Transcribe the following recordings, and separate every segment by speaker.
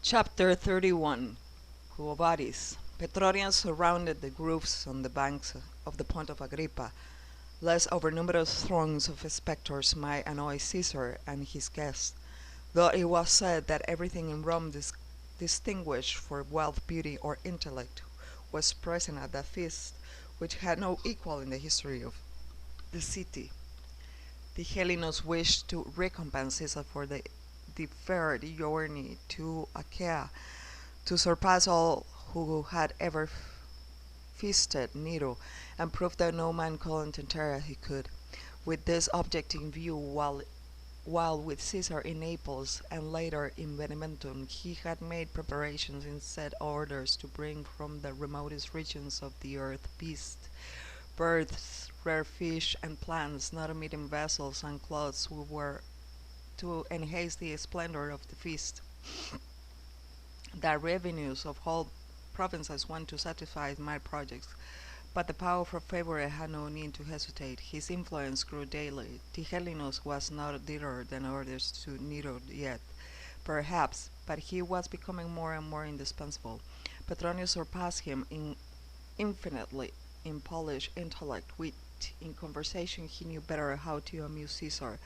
Speaker 1: Chapter 31. Quo Vadis. Petronians surrounded the groves on the banks of the Pont of Agrippa, lest overnumerous throngs of spectators might annoy Caesar and his guests, though it was said that everything in Rome distinguished for wealth, beauty, or intellect was present at that feast, which had no equal in the history of the city. The Hellenes wished to recompense Caesar for the deferred journey to Achaia, to surpass all who had ever feasted Nero, and prove that no man could enter as he could. With this object in view, while with Caesar in Naples and later in Beneventum, he had made preparations and set orders to bring from the remotest regions of the earth beasts, birds, rare fish, and plants, not omitting vessels and clothes who were to enhance the splendor of the feast. The revenues of whole provinces went to satisfy my projects, but the powerful favorite had no need to hesitate. His influence grew daily. Tigellinus was not dearer than orders to Nero yet, perhaps, but he was becoming more and more indispensable. Petronius surpassed him infinitely in polished intellect, wit. In conversation he knew better how to amuse Caesar,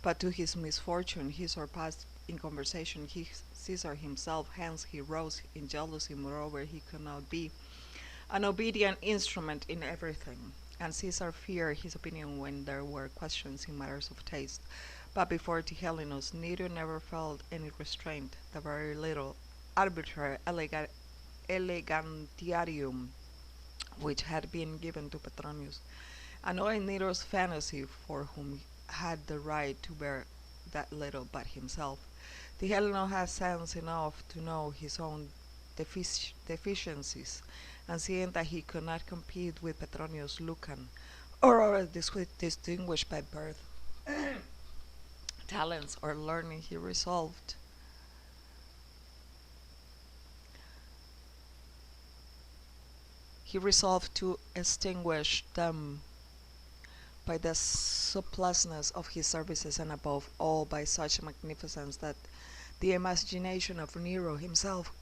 Speaker 1: but to his misfortune he surpassed in conversation Caesar himself, hence he rose in jealousy. Moreover, he could not be an obedient instrument in everything, and Caesar feared his opinion when there were questions in matters of taste. But before Tigellinus, Nero never felt any restraint. The very little arbitrary elegantiarium which had been given to Petronius annoyed Nero's fantasy, for whom had the right to bear that little but himself. Tigellinus had sense enough to know his own deficiencies, and seeing that he could not compete with Petronius Lucan, or others distinguished by birth, talents, or learning, he resolved to extinguish them by the surplusness of his services, and above all by such magnificence that the imagination of Nero himself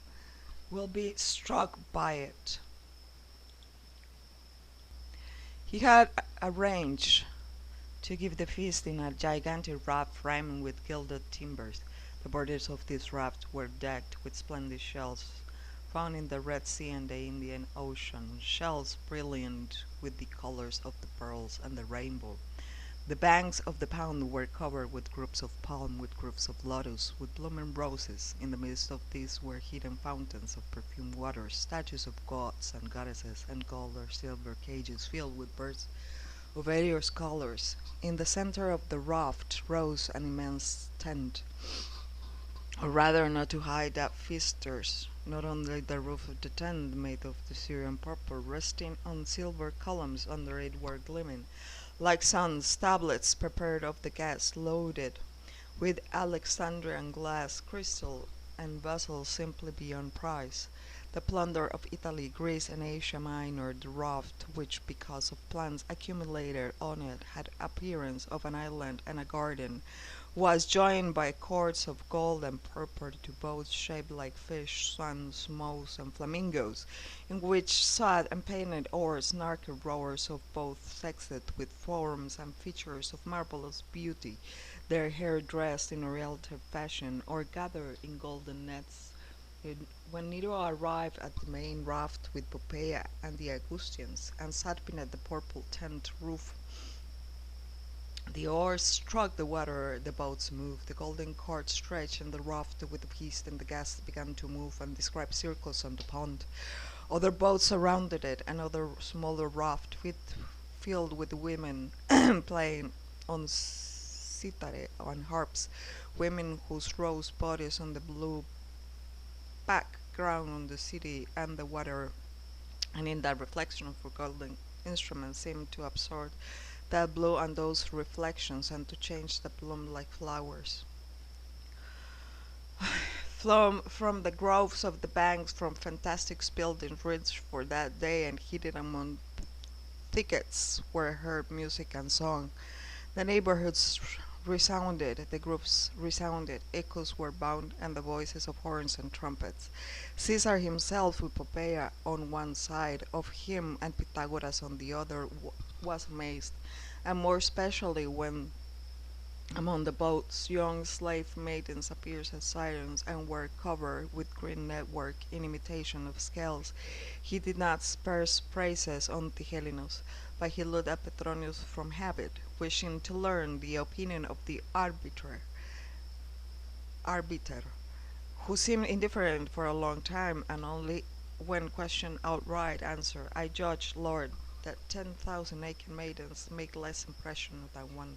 Speaker 1: will be struck by it. He had arranged to give the feast in a gigantic raft framing with gilded timbers. The borders of this raft were decked with splendid shells found in the Red Sea and the Indian Ocean, shells brilliant with the colors of the pearls and the rainbow. The banks of the pond were covered with groups of palm, with groups of lotus, with blooming roses. In the midst of these were hidden fountains of perfumed water, statues of gods and goddesses, and gold or silver cages filled with birds of various colors. In the center of the raft rose an immense tent, or rather, not to hide the feasters, not only the roof of the tent, made of the Syrian purple, resting on silver columns under it, were gleaming like suns tablets prepared of the guests, loaded with Alexandrian glass, crystal, and vessels simply beyond price. The plunder of Italy, Greece, and Asia Minor, the raft, which, because of plants accumulated on it, had appearance of an island and a garden, was joined by cords of gold and purple to boats shaped like fish, swans, moles, and flamingos, in which sat and painted oars naked rowers of both sexes, with forms and features of marvelous beauty, their hair dressed in Oriental fashion, or gathered in golden nets. When Nero arrived at the main raft with Poppaea and the Augustians, and sat beneath the purple tent roof, the oars struck the water, the boats moved, the golden cord stretched, and the raft with the feast and the guests began to move and describe circles on the pond. Other boats surrounded it, another smaller raft filled with women playing on cithare and harps, women whose rose bodies on the blue background on the city and the water, and in that reflection of golden instruments, seemed to absorb that blue and those reflections, and to change the bloom like flowers. From the groves of the banks, from fantastic buildings rich for that day and hidden among thickets, were heard music and song. The neighborhoods resounded, the groups resounded, echoes were bound, and the voices of horns and trumpets. Caesar himself, with Poppaea on one side of him and Pythagoras on the other, was amazed, and more especially when among the boats young slave maidens appeared as sirens and were covered with green network in imitation of scales. He did not spare praises on Tigellinus, but he looked at Petronius from habit, wishing to learn the opinion of the arbiter, who seemed indifferent for a long time, and only when questioned outright answered, I judge, Lord, that 10,000 naked maidens make less impression than one.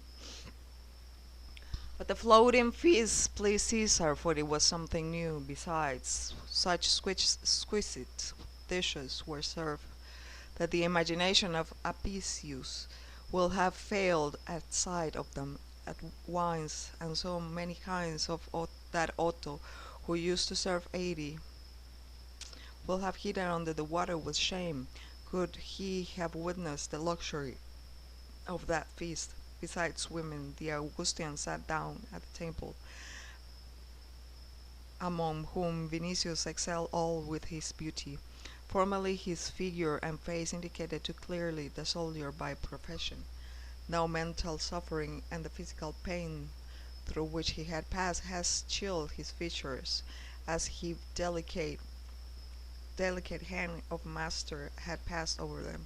Speaker 1: But the floating feast pleased Caesar, for it was something new. Besides, such exquisite dishes were served that the imagination of Apicius will have failed at sight of them, at wines and so many kinds of that Otto, who used to serve 80, will have hidden under the water with shame, could he have witnessed the luxury of that feast. Besides women, the Augustine sat down at the table, among whom Vinicius excelled all with his beauty. Formerly his figure and face indicated too clearly the soldier by profession. Now mental suffering and the physical pain through which he had passed has chilled his features, as his delicate hand of master had passed over them.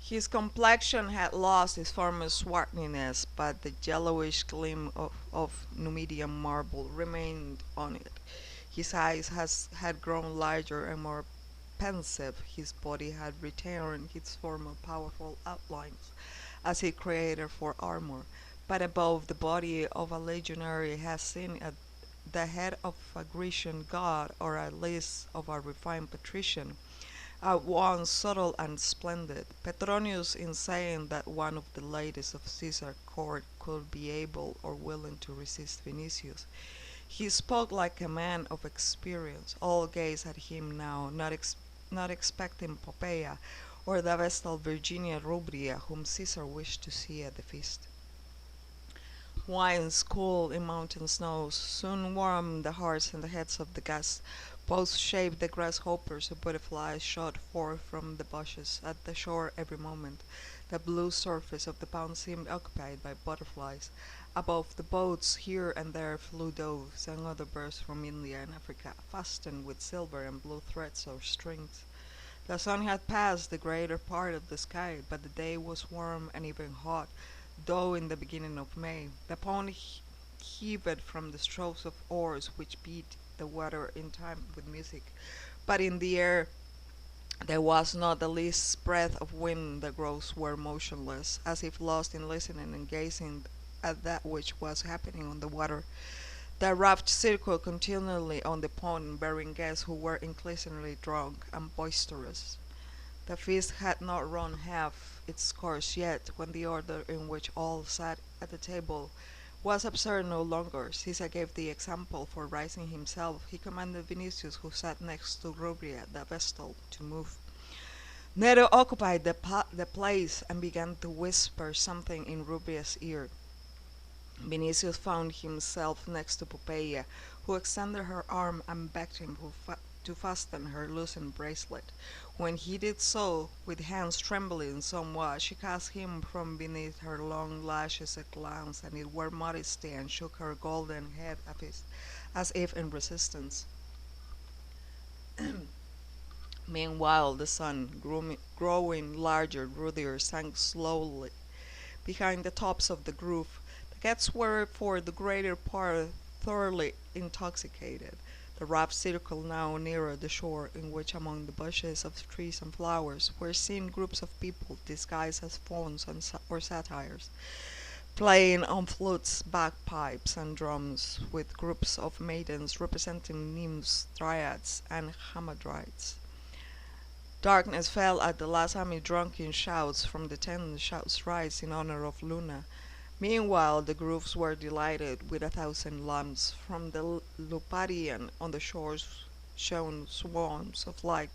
Speaker 1: His complexion had lost its former swarthiness, but the yellowish gleam of Numidian marble remained on it. His eyes had grown larger and more pensive. His body had retained its former powerful outlines, as if created for armor. But above the body of a legionary has seen the head of a Grecian god, or at least of a refined patrician, at once subtle and splendid. Petronius, in saying that one of the ladies of Caesar's court could be able or willing to resist Vinicius, he spoke like a man of experience. All gazed at him now, not expecting Poppaea or the vestal Virginia Rubria, whom Caesar wished to see at the feast. Wines cooled in mountain snows soon warmed the hearts and the heads of the guests. Both shaved the grasshoppers and butterflies shot forth from the bushes at the shore every moment. The blue surface of the pond seemed occupied by butterflies. Above the boats here and there flew doves and other birds from India and Africa, fastened with silver and blue threads or strings. The sun had passed the greater part of the sky, but the day was warm and even hot, though in the beginning of May. The pond heaved from the strokes of oars which beat the water in time with music, but in the air there was not the least breath of wind. The groves were motionless, as if lost in listening and gazing at that which was happening on the water. The raft circled continually on the pond, bearing guests who were increasingly drunk and boisterous. The feast had not run half its course yet, when the order in which all sat at the table was absurd no longer. Caesar gave the example, for rising himself, he commanded Vinicius, who sat next to Rubria, the vestal, to move. Nero occupied the place and began to whisper something in Rubria's ear. Vinicius found himself next to Poppaea, who extended her arm and begged him to fasten her loosened bracelet. When he did so, with hands trembling somewhat, she cast him from beneath her long lashes a glance, and it wore modesty, and shook her golden head as if in resistance. Meanwhile, the sun, growing larger, ruddier, sank slowly behind the tops of the grove. The guests were for the greater part thoroughly intoxicated. The raft circled now nearer the shore, in which among the bushes of trees and flowers were seen groups of people disguised as fauns or satyrs, playing on flutes, bagpipes, and drums, with groups of maidens representing nymphs, dryads, and hamadryds. Darkness fell at the last amid drunken shouts from the tent, shouts rise in honor of Luna. Meanwhile the groves were delighted with 1,000 lamps. From the Luparian on the shores shone swarms of light,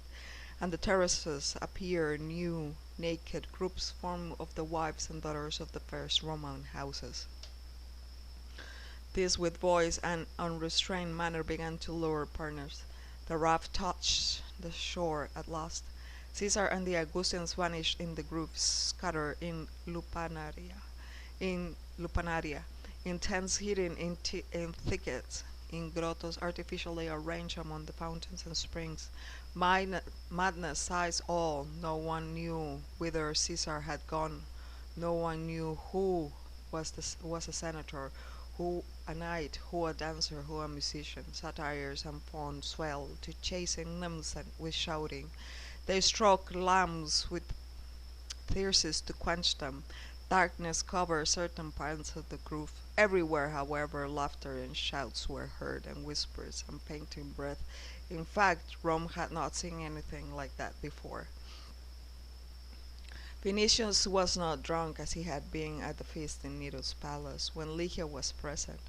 Speaker 1: and the terraces appear new, naked groups formed of the wives and daughters of the first Roman houses. These, with voice and unrestrained manner, began to lure partners. The raft touched the shore at last. Caesar and the Augustans vanished in the groups scattered in lupanaria, in tents hidden in thickets, in grottos artificially arranged among the fountains and springs. Madness seized all. No one knew whither Caesar had gone. No one knew who was a senator, who a knight, who a dancer, who a musician. Satyrs and fauns swelled to chasing nymphs with shouting. They struck lamps with thyrses to quench them. Darkness covered certain parts of the grove. Everywhere, however, laughter and shouts were heard, and whispers and panting breath. In fact, Rome had not seen anything like that before. Vinicius was not drunk as he had been at the feast in Nero's palace when Lygia was present,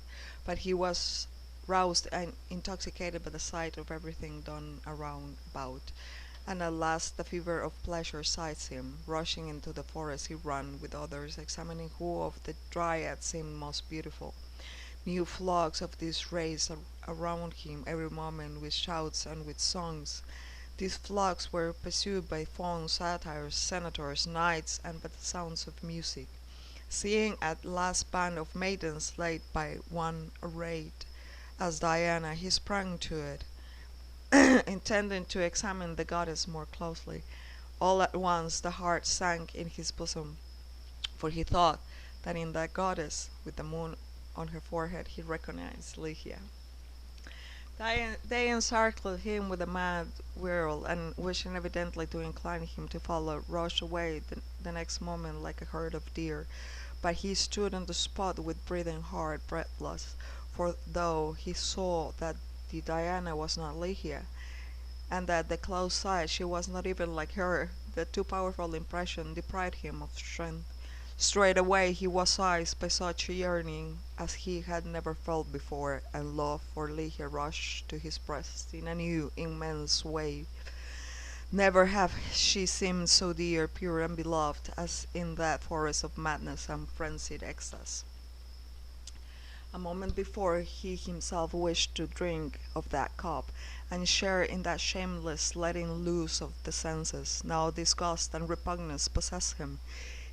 Speaker 1: but he was roused and intoxicated by the sight of everything done around about. And at last the fever of pleasure seized him. Rushing into the forest, he ran with others, examining who of the dryads seemed most beautiful. New flocks of this race around him every moment with shouts and with songs. These flocks were pursued by fauns, satyrs, senators, knights, and by the sounds of music. Seeing at last band of maidens led by one arrayed as Diana, he sprang to it, intending to examine the goddess more closely. All at once the heart sank in his bosom, for he thought that in that goddess, with the moon on her forehead, he recognized Lygia. They encircled him with a mad whirl, and wishing evidently to incline him to follow, rushed away the next moment like a herd of deer. But he stood on the spot with breathing hard, breathless, for though he saw that the Diana was not Lygia, and that the close sight she was not even like her, the too powerful impression deprived him of strength. Straightway he was seized by such a yearning as he had never felt before, and love for Lygia rushed to his breast in a new, immense wave. Never have she seemed so dear, pure, and beloved as in that forest of madness and frenzied ecstasy. A moment before he himself wished to drink of that cup, and share in that shameless letting loose of the senses. Now disgust and repugnance possessed him.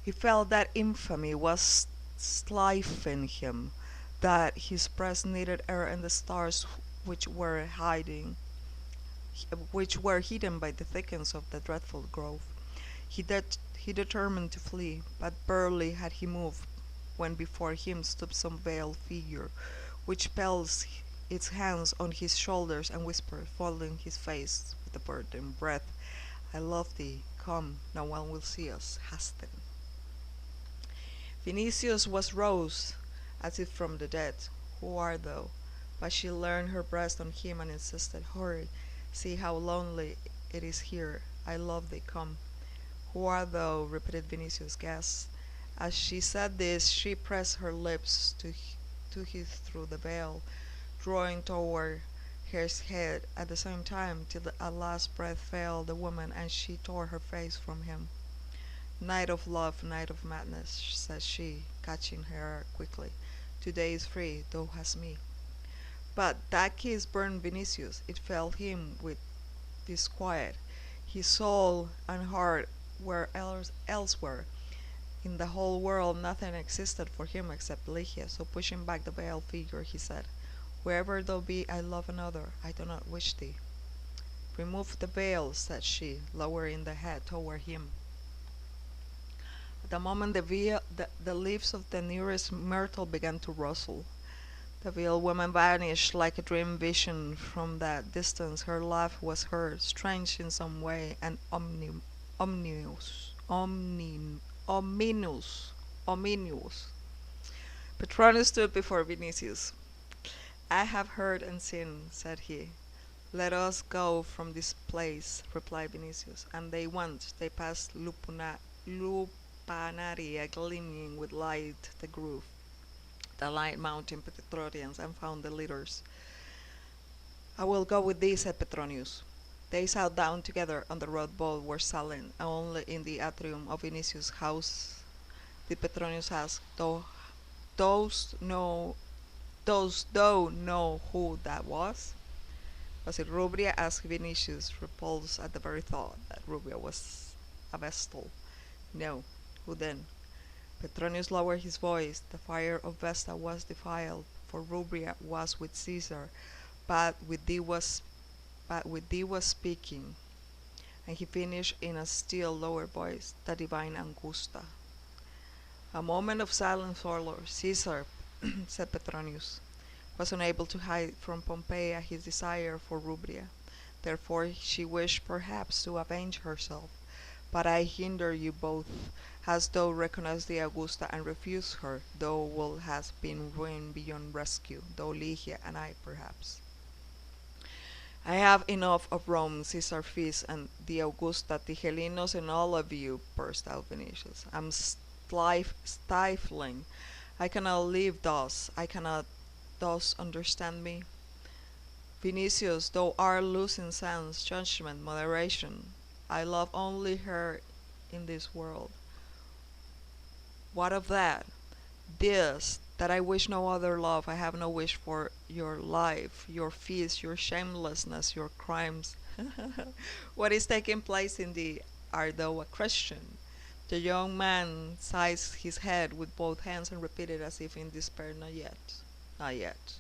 Speaker 1: He felt that infamy was stifling him, that his breast needed air, and the stars which were hiding which were hidden by the thickets of the dreadful grove. He determined to flee, but barely had he moved when before him stood some veiled figure, which placed its hands on his shoulders and whispered, folding his face with a burdened breath, "I love thee. Come, no one will see us. Hasten." Vinicius was rose, as if from the dead. "Who art thou?" But she leaned her breast on him and insisted, "Hurry, see how lonely it is here. I love thee, come." "Who art thou?" repeated Vinicius, gasped. As she said this, she pressed her lips to his through the veil, drawing toward his head at the same time, till at last breath failed the woman, and she tore her face from him. "Night of love, night of madness," said she, catching her quickly. "Today is free, thou hast me." But that kiss burned Vinicius. It filled him with disquiet. His soul and heart were elsewhere. In the whole world nothing existed for him except Lygia, so pushing back the veiled figure, he said, "Wherever thou be, I love another. I do not wish thee." "Remove the veil," said she, lowering the head toward him. At the moment the leaves of the nearest myrtle began to rustle. The veiled woman vanished like a dream vision from that distance. Her laugh was heard, strange in some way, and ominous. Ominous. Petronius stood before Vinicius. "I have heard and seen," said he. "Let us go from this place," replied Vinicius. And they went. They passed Lupanaria, gleaming with light the grove, the light mountain Petronians, and found the leaders. "I will go with thee," said Petronius. They sat down together on the road. Both were silent, and only in the atrium of Vinicius' house did Petronius ask, Those thou know who that was? Was it Rubria? Asked Vinicius, repulsed at the very thought that Rubria was a Vestal. No. Who then? Petronius lowered his voice. The fire of Vesta was defiled, for Rubria was with Caesar, but with thee was speaking. And he finished in a still lower voice, the divine Angusta. A moment of silence followed. Caesar, said Petronius, was unable to hide from Pompeia his desire for Rubria. Therefore she wished perhaps to avenge herself. But I hinder you both. Hast thou recognized the Augusta and refused her, thou wilt have been ruined beyond rescue, thou Lygia and I perhaps. I have enough of Rome, Caesar feast, and the Augusta, the Hellenos, and all of you, burst out Vinicius. I'm stifling. I cannot live thus. I cannot thus understand me. Vinicius, thou art losing sense, judgment, moderation. I love only her in this world. What of that? This, that I wish no other love. I have no wish for your life, your feast, your shamelessness, your crimes. What is taking place in thee? Art thou a Christian? The young man seized his head with both hands and repeated as if in despair, Not yet, not yet.